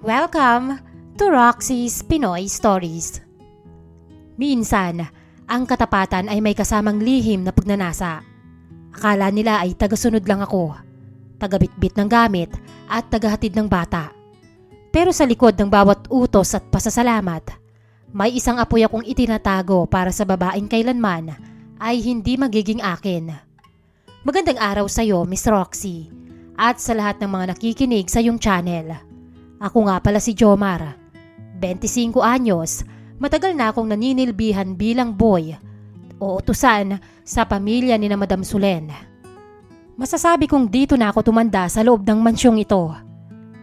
Welcome to Roxy's Pinoy Stories. Minsan, ang katapatan ay may kasamang lihim na pagnanasa. Akala nila ay tagasunod lang ako, tagabitbit ng gamit at tagahatid ng bata. Pero sa likod ng bawat utos at pasasalamat, may isang apoy akong itinatago para sa babaeng kailanman ay hindi magiging akin. Magandang araw sa iyo, Miss Roxy, at sa lahat ng mga nakikinig sa iyong channel. Ako nga pala si Jomar, 25 anyos, matagal na akong naninilbihan bilang boy o utusan sa pamilya ni na Madam Sulen. Masasabi kong dito na ako tumanda sa loob ng mansyong ito.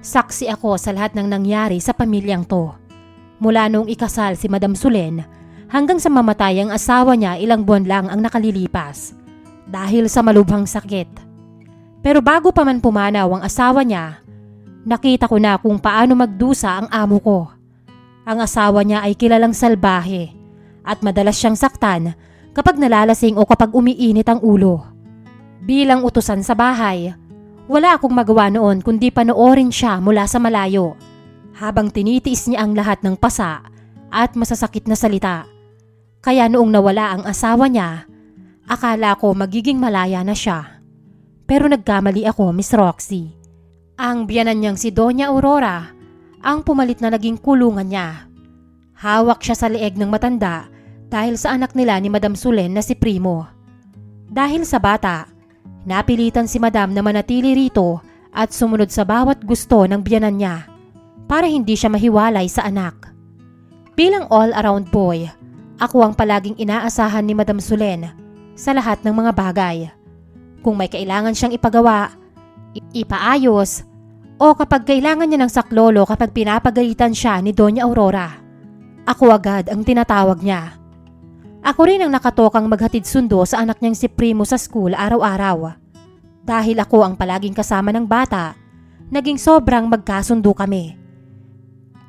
Saksi ako sa lahat ng nangyari sa pamilyang to. Mula noong ikasal si Madam Sulen hanggang sa mamatay ang asawa niya ilang buwan lang ang nakalilipas dahil sa malubhang sakit. Pero bago pa man pumanaw ang asawa niya, nakita ko na kung paano magdusa ang amo ko. Ang asawa niya ay kilalang salbahe at madalas siyang saktan kapag nalalasing o kapag umiinit ang ulo. Bilang utusan sa bahay, wala akong magawa noon kundi panoorin siya mula sa malayo habang tinitiis niya ang lahat ng pasa at masasakit na salita. Kaya noong nawala ang asawa niya, akala ko magiging malaya na siya. Pero nagkamali ako, Miss Roxy. Ang biyanan niyang si Doña Aurora ang pumalit na naging kulungan niya. Hawak siya sa leeg ng matanda dahil sa anak nila ni Madam Sulen na si Primo. Dahil sa bata, napilitan si Madam na manatili rito at sumunod sa bawat gusto ng biyanan niya para hindi siya mahiwalay sa anak. Bilang all-around boy, ako ang palaging inaasahan ni Madam Sulen sa lahat ng mga bagay. Kung may kailangan siyang ipagawa, ipaayos, o kapag kailangan niya ng saklolo kapag pinapagalitan siya ni Doña Aurora, ako agad ang tinatawag niya. Ako rin ang nakatokang maghatid sundo sa anak niyang si Primo sa school araw-araw. Dahil ako ang palaging kasama ng bata, naging sobrang magkasundo kami.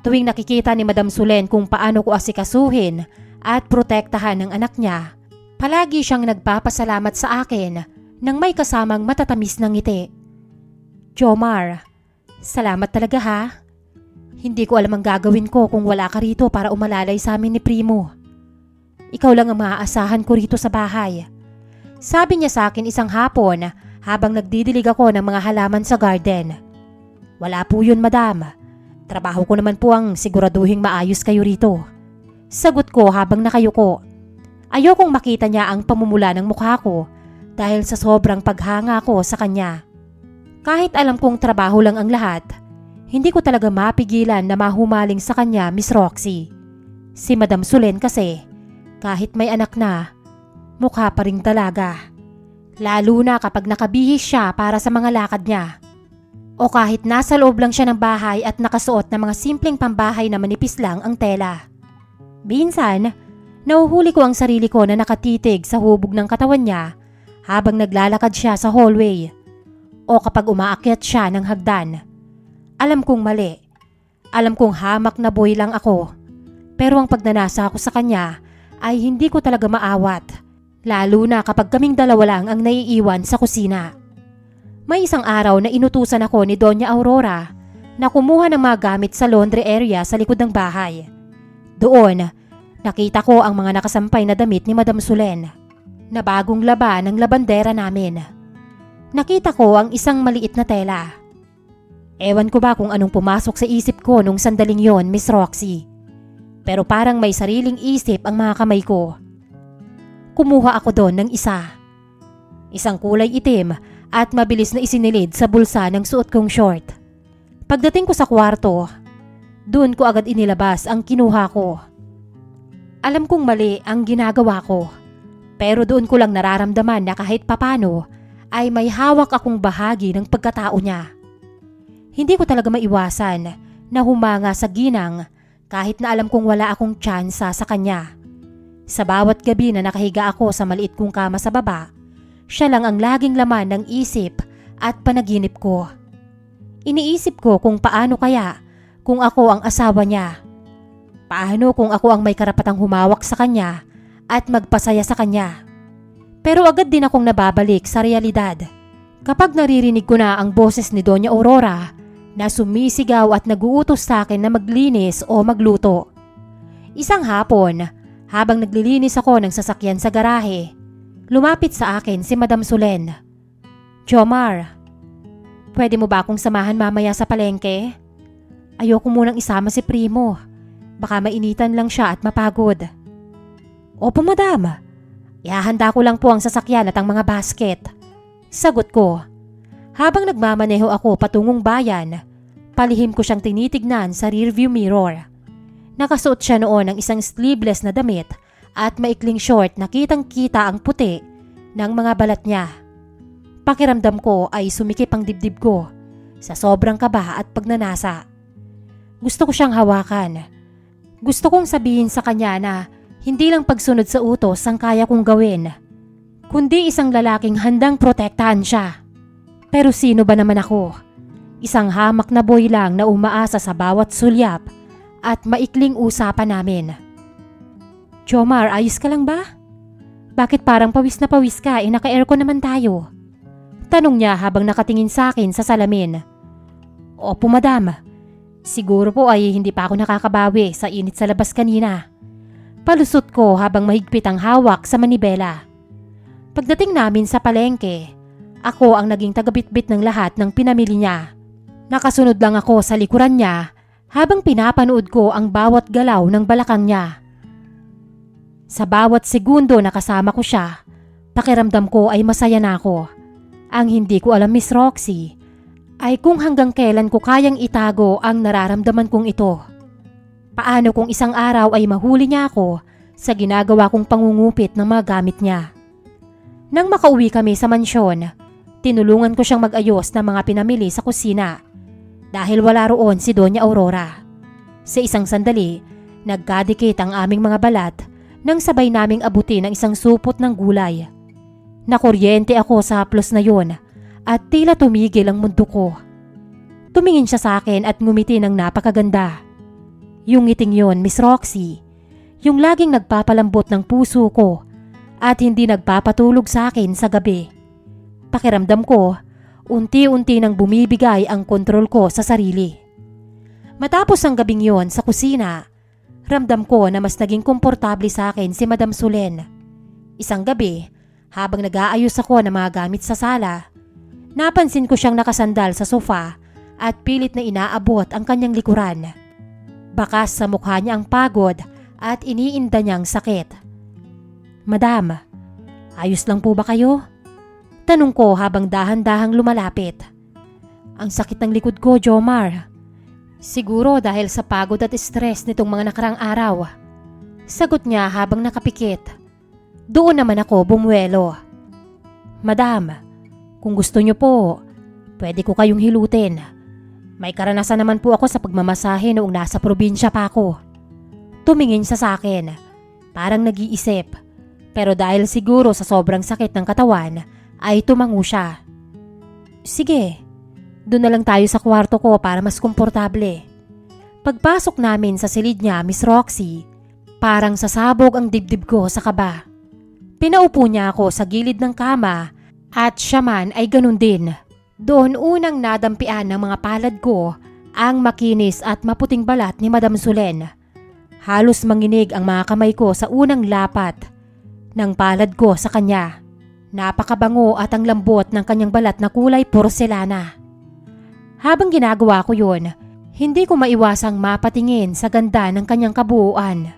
Tuwing nakikita ni Madam Sulen kung paano ko asikasuhin at protektahan ng anak niya, palagi siyang nagpapasalamat sa akin nang may kasamang matatamis ng ngiti. Jomar, salamat talaga ha. Hindi ko alam ang gagawin ko kung wala ka rito para umalalay sa amin ni Primo. Ikaw lang ang maaasahan ko rito sa bahay. Sabi niya sa akin isang hapon habang nagdidilig ako ng mga halaman sa garden. Wala po yun, madam. Trabaho ko naman po ang siguraduhing maayos kayo rito. Sagot ko habang nakayuko. Ayokong makita niya ang pamumula ng mukha ko dahil sa sobrang paghanga ko sa kanya. Kahit alam kong trabaho lang ang lahat, hindi ko talaga mapigilan na mahumaling sa kanya, Miss Roxy. Si Madam Sulen kasi, kahit may anak na, mukha pa ring dalaga. Lalo na kapag nakabihis siya para sa mga lakad niya. O kahit nasa loob lang siya ng bahay at nakasuot ng mga simpleng pambahay na manipis lang ang tela. Minsan, nahuhuli ko ang sarili ko na nakatitig sa hubog ng katawan niya habang naglalakad siya sa hallway. O kapag umaakyat siya ng hagdan. Alam kong mali. Alam kong hamak na boy lang ako. Pero ang pagnanasa ko sa kanya ay hindi ko talaga maawat. Lalo na kapag kaming dalawa lang ang naiiwan sa kusina. May isang araw na inutusan ako ni Doña Aurora na kumuha ng mga gamit sa laundry area sa likod ng bahay. Doon, nakita ko ang mga nakasampay na damit ni Madam Sulen na bagong laba ng labandera namin. Nakita ko ang isang maliit na tela. Ewan ko ba kung anong pumasok sa isip ko nung sandaling yon, Miss Roxy. Pero parang may sariling isip ang mga kamay ko. Kumuha ako doon ng isa. Isang kulay itim at mabilis na isinilid sa bulsa ng suot kong short. Pagdating ko sa kwarto, doon ko agad inilabas ang kinuha ko. Alam kong mali ang ginagawa ko. Pero doon ko lang nararamdaman na kahit papano, ay may hawak akong bahagi ng pagkatao niya. Hindi ko talaga maiwasan na humanga sa ginang kahit na alam kong wala akong tsansa sa kanya. Sa bawat gabi na nakahiga ako sa maliit kong kama sa baba, siya lang ang laging laman ng isip at panaginip ko. Iniisip ko kung paano kaya kung ako ang asawa niya. Paano kung ako ang may karapatang humawak sa kanya at magpasaya sa kanya. Pero agad din akong nababalik sa realidad. Kapag naririnig ko na ang boses ni Doña Aurora na sumisigaw at naguutos sa akin na maglinis o magluto. Isang hapon, habang naglilinis ako ng sasakyan sa garahe, lumapit sa akin si Madam Sulen. "Jomar, pwede mo ba akong samahan mamaya sa palengke? Ayoko munang isama si Primo. Baka mainitan lang siya at mapagod." "Opo, madam. Ihahanda ko lang po ang sasakyan at ang mga basket," sagot ko. Habang nagmamaneho ako patungong bayan, palihim ko siyang tinitignan sa rearview mirror. Nakasuot siya noon ng isang sleeveless na damit at maikling short na kitang-kita ang puti ng mga balat niya. Pakiramdam ko ay sumikip ang dibdib ko sa sobrang kaba at pagnanasa. Gusto ko siyang hawakan. Gusto kong sabihin sa kanya na hindi lang pagsunod sa utos ang kaya kong gawin, kundi isang lalaking handang protektahan siya. Pero sino ba naman ako? Isang hamak na boy lang na umaasa sa bawat sulyap at maikling usapan namin. "Jomar, ayos ka lang ba? Bakit parang pawis na pawis ka, naka-aircon naman tayo?" Tanong niya habang nakatingin sa akin sa salamin. "Opo, madam. Siguro po ay hindi pa ako nakakabawi sa init sa labas kanina." Palusot ko habang mahigpit ang hawak sa manibela. Pagdating namin sa palengke, ako ang naging tagabitbit ng lahat ng pinamili niya. Nakasunod lang ako sa likuran niya habang pinapanood ko ang bawat galaw ng balakang niya. Sa bawat segundo na kasama ko siya, pakiramdam ko ay masaya na ako. Ang hindi ko alam, Miss Roxy, ay kung hanggang kailan ko kayang itago ang nararamdaman kong ito. Paano kung isang araw ay mahuli niya ako sa ginagawa kong pangungupit ng mga gamit niya? Nang makauwi kami sa mansyon, tinulungan ko siyang mag-ayos ng mga pinamili sa kusina dahil wala roon si Doña Aurora. Sa isang sandali, nagkadikit ang aming mga balat nang sabay naming abutin ang isang supot ng gulay. Nakuryente ako sa haplos na yon at tila tumigil ang mundo ko. Tumingin siya sa akin at ngumiti ng napakaganda. Yung ngiting yon, Miss Roxy, yung laging nagpapalambot ng puso ko at hindi nagpapatulog sa akin sa gabi. Pakiramdam ko, unti-unti nang bumibigay ang kontrol ko sa sarili. Matapos ang gabing yon sa kusina, ramdam ko na mas naging komportable sa akin si Madam Sulen. Isang gabi, habang nag-aayos ako ng mga gamit sa sala, napansin ko siyang nakasandal sa sofa at pilit na inaabot ang kanyang likuran. Bakas sa mukha niya ang pagod at iniinda niyang sakit. "Madam, ayos lang po ba kayo?" Tanong ko habang dahan-dahang lumalapit. "Ang sakit ng likod ko, Jomar. Siguro dahil sa pagod at stress nitong mga nakarang araw." Sagot niya habang nakapikit. Doon naman ako bumuelo. "Madam, kung gusto niyo po, pwede ko kayong hilutin. May karanasan naman po ako sa pagmamasahe noong nasa probinsya pa ako." Tumingin siya sa akin, parang nag-iisip. Pero dahil siguro sa sobrang sakit ng katawan, ay tumango siya. "Sige, doon na lang tayo sa kwarto ko para mas komportable." Pagpasok namin sa silid niya, Miss Roxy, parang sasabog ang dibdib ko sa kaba. Pinaupo niya ako sa gilid ng kama at siya man ay ganun din. Doon unang nadampian ng mga palad ko ang makinis at maputing balat ni Madam Sulen. Halos manginig ang mga kamay ko sa unang lapat ng palad ko sa kanya. Napakabango at ang lambot ng kanyang balat na kulay porselana. Habang ginagawa ko yun, hindi ko maiwasang mapatingin sa ganda ng kanyang kabuuan.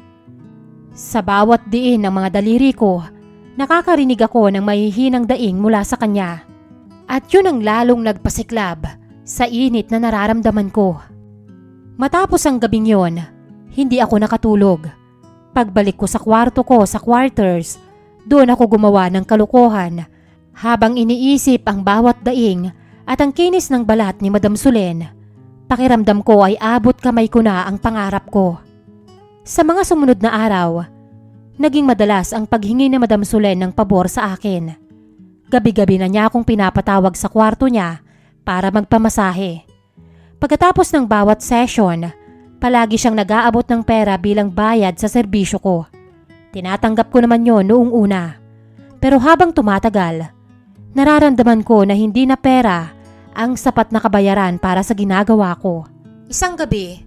Sa bawat diin ng mga daliri ko, nakakarinig ako ng mahihinang daing mula sa kanya. At yun ang lalong nagpasiklab sa init na nararamdaman ko. Matapos ang gabing yon, hindi ako nakatulog. Pagbalik ko sa kwarto ko sa quarters, doon ako gumawa ng kalokohan habang iniisip ang bawat daing at ang kinis ng balat ni Madam Sulen. Pakiramdam ko ay abot kamay ko na ang pangarap ko. Sa mga sumunod na araw, naging madalas ang paghingi ni Madam Sulen ng pabor sa akin. Gabi-gabi na niya akong pinapatawag sa kwarto niya para magpamasahe. Pagkatapos ng bawat session, palagi siyang nag-aabot ng pera bilang bayad sa serbisyo ko. Tinatanggap ko naman yon noong una. Pero habang tumatagal, nararamdaman ko na hindi na pera ang sapat na kabayaran para sa ginagawa ko. Isang gabi,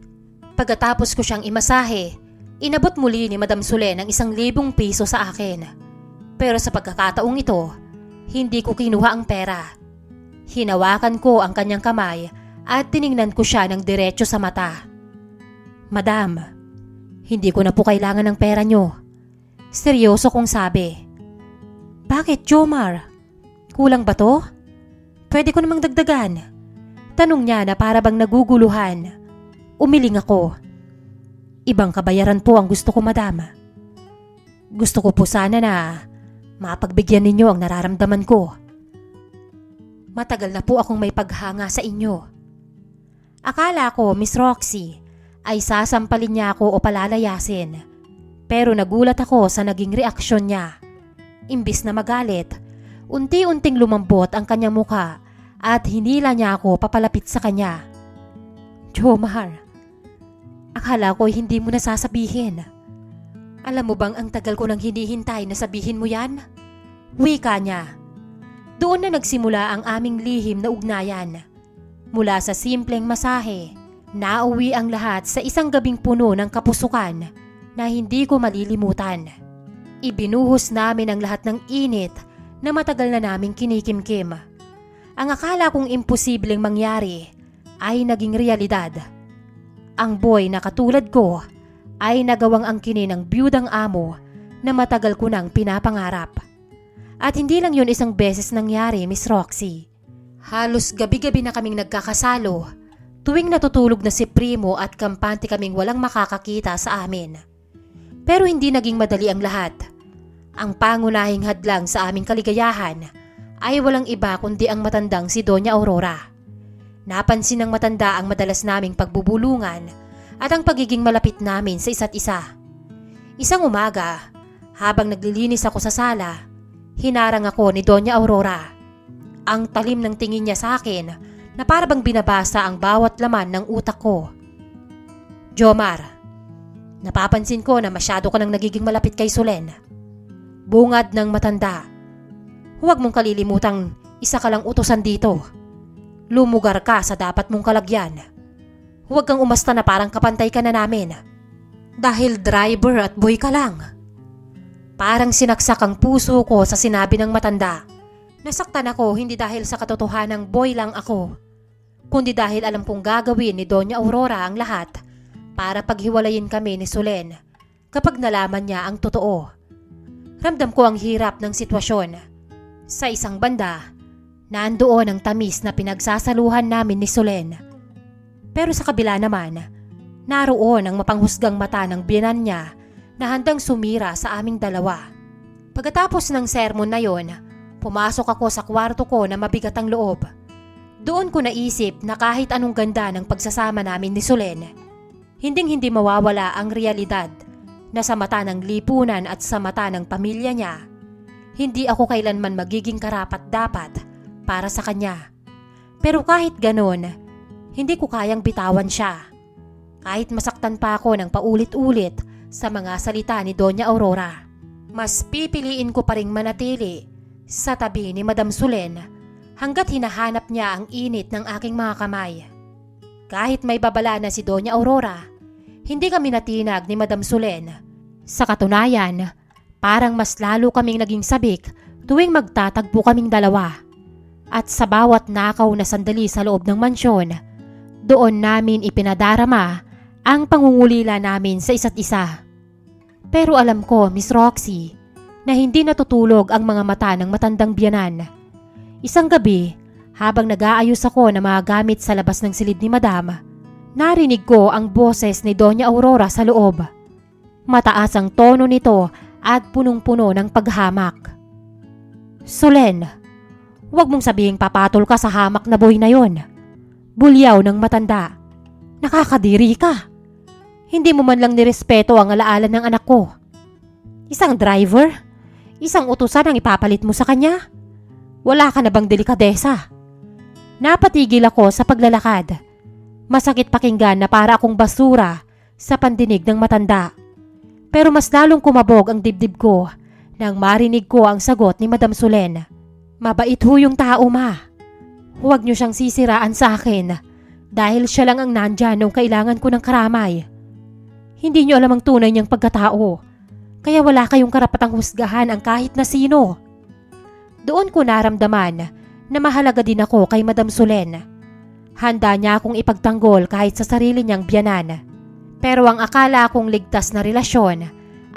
pagkatapos ko siyang imasahe, inabot muli ni Madam Solen ang 1,000 piso sa akin. Pero sa pagkakataong ito, hindi ko kinuha ang pera. Hinawakan ko ang kanyang kamay at tiningnan ko siya ng diretso sa mata. Madam, hindi ko na po kailangan ng pera nyo. Seryoso kong sabi. Bakit, Jomar? Kulang ba to? Pwede ko namang dagdagan. Tanong niya na para bang naguguluhan. Umiling ako. Ibang kabayaran po ang gusto ko, madam. Gusto ko po sana na mapagbigyan ninyo ang nararamdaman ko. Matagal na po akong may paghanga sa inyo. Akala ko, Miss Roxy, ay sasampalin niya ako o palalayasin. Pero nagulat ako sa naging reaksyon niya. Imbis na magalit, unti-unting lumambot ang kanyang muka at hinila niya ako papalapit sa kanya. Jomar, akala ko hindi mo nasasabihin. Alam mo bang ang tagal ko nang hinihintay na sabihin mo yan? Wika niya. Doon na nagsimula ang aming lihim na ugnayan. Mula sa simpleng masahe, nauwi ang lahat sa isang gabing puno ng kapusukan na hindi ko malilimutan. Ibinuhos namin ang lahat ng init na matagal na naming kinikimkim. Ang akala kong imposibleng mangyari ay naging realidad. Ang boy na katulad ko ay nagawang angkinin ng biyudang amo na matagal ko nang pinapangarap. At hindi lang yun isang beses nangyari, Miss Roxy. Halos gabi-gabi na kaming nagkakasalo tuwing natutulog na si Primo at kampante kaming walang makakakita sa amin. Pero hindi naging madali ang lahat. Ang pangunahing hadlang sa aming kaligayahan ay walang iba kundi ang matandang si Doña Aurora. Napansin ng matanda ang madalas naming pagbubulungan at ang pagiging malapit namin sa isa't isa. Isang umaga, habang naglilinis ako sa sala, hinarang ako ni Doña Aurora. Ang talim ng tingin niya sa akin na para bang binabasa ang bawat laman ng utak ko. Jomar, napapansin ko na masyado ka nang nagiging malapit kay Solen. Bungad ng matanda. Huwag mong kalilimutang isa ka lang utusan dito. Lumugar ka sa dapat mong kalagyan. Huwag kang umasta na parang kapantay ka na namin. Dahil driver at boy ka lang. Parang sinaksak ang puso ko sa sinabi ng matanda. Nasaktan ako hindi dahil sa katotohanang boy lang ako, kundi dahil alam kong gagawin ni Doña Aurora ang lahat para paghiwalayin kami ni Solen kapag nalaman niya ang totoo. Ramdam ko ang hirap ng sitwasyon. Sa isang banda, nandoon ang tamis na pinagsasaluhan namin ni Solen. Pero sa kabila naman, naroon ang mapanghusgang mata ng biyenan niya na handang sumira sa aming dalawa. Pagkatapos ng sermon na yon, pumasok ako sa kwarto ko na mabigat ang loob. Doon ko naisip na kahit anong ganda ng pagsasama namin ni Solen, hinding-hindi mawawala ang realidad na sa mata ng lipunan at sa mata ng pamilya niya, hindi ako kailanman magiging karapat-dapat para sa kanya. Pero kahit ganon, hindi ko kayang bitawan siya. Kahit masaktan pa ako ng paulit-ulit sa mga salita ni Doña Aurora, mas pipiliin ko pa ring manatili sa tabi ni Madam Solen hanggat hinahanap niya ang init ng aking mga kamay. Kahit may babala na si Doña Aurora, hindi kami natinag ni Madam Solen. Sa katunayan, parang mas lalo kaming naging sabik tuwing magtatagpo kaming dalawa. At sa bawat nakaw na sandali sa loob ng mansyon, doon namin ipinadarama ang pangungulila namin sa isa't isa. Pero alam ko, Miss Roxy, na hindi natutulog ang mga mata ng matandang biyanan. Isang gabi, habang nag-aayos ako ng mga gamit sa labas ng silid ni Madam, narinig ko ang boses ni Doña Aurora sa loob. Mataas ang tono nito at punong-puno ng paghamak. Solen, huwag mong sabihing papatol ka sa hamak na boy na yon. Bulyaw ng matanda. Nakakadiri ka. Hindi mo man lang nirespeto ang alaala ng anak ko. Isang driver? Isang utusan ang ipapalit mo sa kanya? Wala ka na bang delikadesa? Napatigil ako sa paglalakad. Masakit pakinggan na para akong basura sa pandinig ng matanda. Pero mas lalong kumabog ang dibdib ko nang marinig ko ang sagot ni Madam Solen. Mabait ho yung tao, ma. Huwag niyo siyang sisiraan sa akin dahil siya lang ang nandyan nung kailangan ko ng karamay. Hindi niyo alam ang tunay niyang pagkatao, kaya wala kayong karapatang husgahan ang kahit na sino. Doon ko naramdaman na mahalaga din ako kay Madam Solen. Handa niya akong ipagtanggol kahit sa sarili niyang biyanan. Pero ang akala kong ligtas na relasyon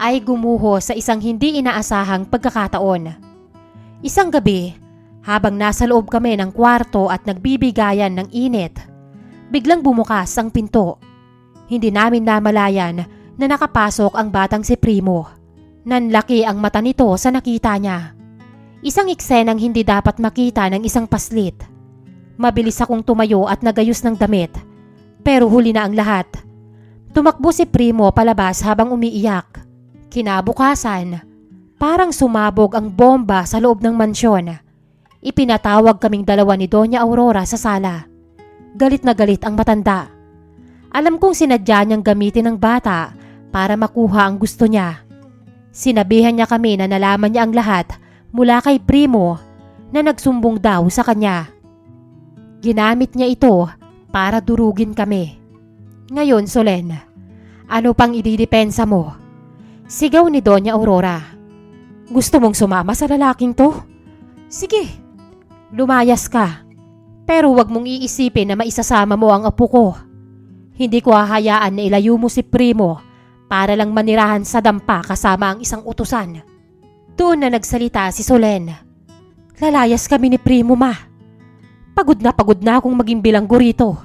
ay gumuho sa isang hindi inaasahang pagkakataon. Isang gabi, habang nasa loob kami ng kwarto at nagbibigayan ng init, biglang bumukas ang pinto. Hindi namin namalayan na nakapasok ang batang si Primo. Nanlaki ang mata nito sa nakita niya. Isang eksenang hindi dapat makita ng isang paslit. Mabilis akong tumayo at nagayos ng damit. Pero huli na ang lahat. Tumakbo si Primo palabas habang umiiyak. Kinabukasan, parang sumabog ang bomba sa loob ng mansyon. Ipinatawag kaming dalawa ni Doña Aurora sa sala. Galit na galit ang matanda. Alam kong sinadya niyang gamitin ng bata para makuha ang gusto niya. Sinabihan niya kami na nalaman niya ang lahat mula kay Primo na nagsumbong daw sa kanya. Ginamit niya ito para durugin kami. Ngayon, Solen, ano pang ididepensa mo? Sigaw ni Doña Aurora. Gusto mong sumama sa lalaking to? Sige, lumayas ka. Pero huwag mong iisipin na maisasama mo ang apo ko. Hindi ko hahayaan na ilayo mo si Primo para lang manirahan sa dampa kasama ang isang utusan. Doon na nagsalita si Solen. Lalayas kami ni Primo, ma. Pagod na akong maging bilanggo rito.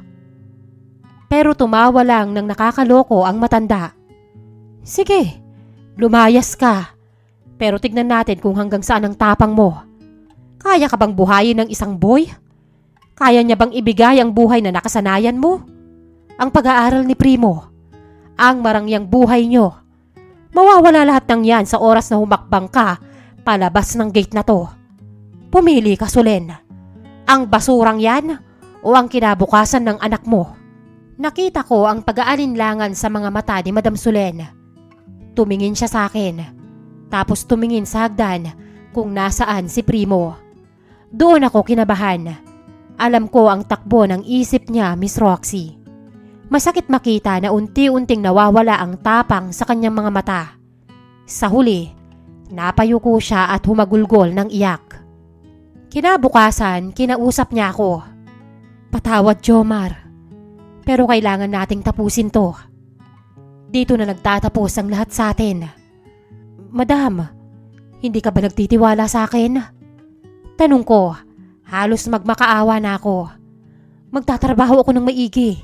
Pero tumawa lang ng nakakaloko ang matanda. Sige, lumayas ka. Pero tignan natin kung hanggang saan ang tapang mo. Kaya ka bang buhayin ng isang boy? Kaya niya bang ibigay ang buhay na nakasanayan mo? Ang pag-aaral ni Primo, ang marangyang buhay niyo. Mawawala lahat ng yan sa oras na humakbang ka palabas ng gate na to. Pumili ka, Solen. Ang basurang yan o ang kinabukasan ng anak mo? Nakita ko ang pag-aalinlangan sa mga mata ni Madam Solen. Tumingin siya sa akin, tapos tumingin sa hagdan kung nasaan si Primo. Doon ako kinabahan. Alam ko ang takbo ng isip niya, Miss Roxy. Masakit makita na unti-unting nawawala ang tapang sa kanyang mga mata. Sa huli, napayuko siya at humagulgol ng iyak. Kinabukasan, kinausap niya ako. Patawad, Jomar. Pero kailangan nating tapusin to. Dito na nagtatapos ang lahat sa atin. Madam, hindi ka ba nagtitiwala sa akin? Tanong ko, halos magmakaawa na ako. Magtatrabaho ako ng maigi.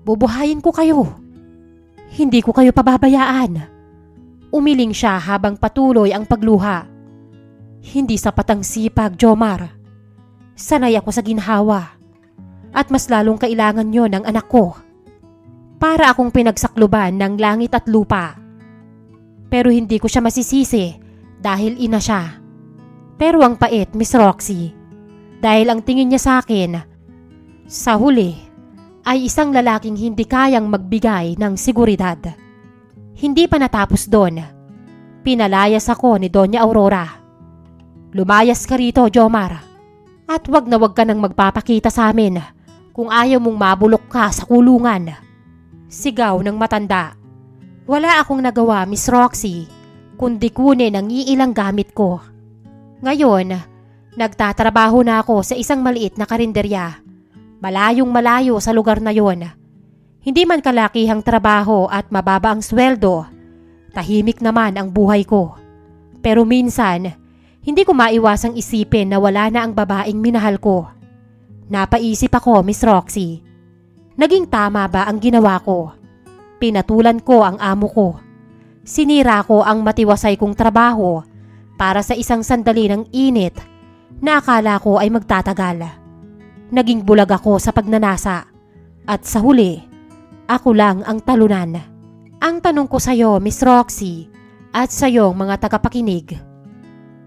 Bubuhayin ko kayo. Hindi ko kayo pababayaan. Umiling siya habang patuloy ang pagluha. Hindi sapat ang sipag, Jomar. Sanay ako sa ginhawa. At mas lalong kailangan yon ng anak ko. Para akong pinagsakluban ng langit at lupa. Pero hindi ko siya masisisi dahil ina siya. Pero ang pait, Miss Roxy. Dahil ang tingin niya sa akin, sa huli, ay isang lalaking hindi kayang magbigay ng seguridad. Hindi pa natapos doon. Pinalayas ako ni Doña Aurora. Lumayas ka rito, Jomar. At wag na wag ka nang magpapakita sa amin kung ayaw mong mabulok ka sa kulungan. Sigaw ng matanda. Wala akong nagawa, Miss Roxy, kundi kunin ang iilang gamit ko. Ngayon, nagtatrabaho na ako sa isang maliit na karinderya. Malayong malayo sa lugar na yon. Hindi man kalakihang trabaho at mababa ang sweldo, tahimik naman ang buhay ko. Pero minsan, hindi ko maiwasang isipin na wala na ang babaeng minahal ko. Napaisip ako, Miss Roxy. Naging tama ba ang ginawa ko? Pinatulan ko ang amo ko. Sinira ko ang matiwasay kong trabaho para sa isang sandali ng init na akala ko ay magtatagal. Naging bulag ako sa pagnanasa at sa huli, ako lang ang talunan. Ang tanong ko sa iyo, Miss Roxy, at sa iyong mga tagapakinig,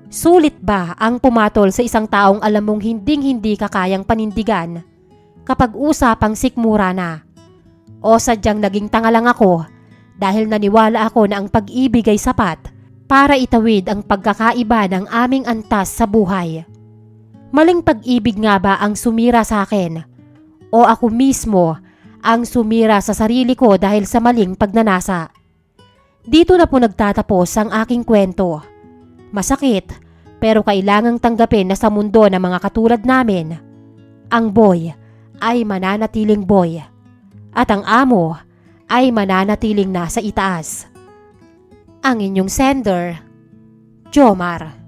sulit ba ang pumatol sa isang taong alam mong hinding-hindi ka kayang panindigan kapag usapang sikmura na? O sadyang naging tanga lang ako dahil naniwala ako na ang pag-ibig ay sapat para itawid ang pagkakaiba ng aming antas sa buhay? Maling pag-ibig nga ba ang sumira sa akin? O ako mismo ang sumira sa sarili ko dahil sa maling pagnanasa? Dito na po nagtatapos ang aking kwento. Masakit, pero kailangang tanggapin na sa mundo ng mga katulad namin, ang boy ay mananatiling boy at ang amo ay mananatiling nasa itaas. Ang inyong sender, Jomar.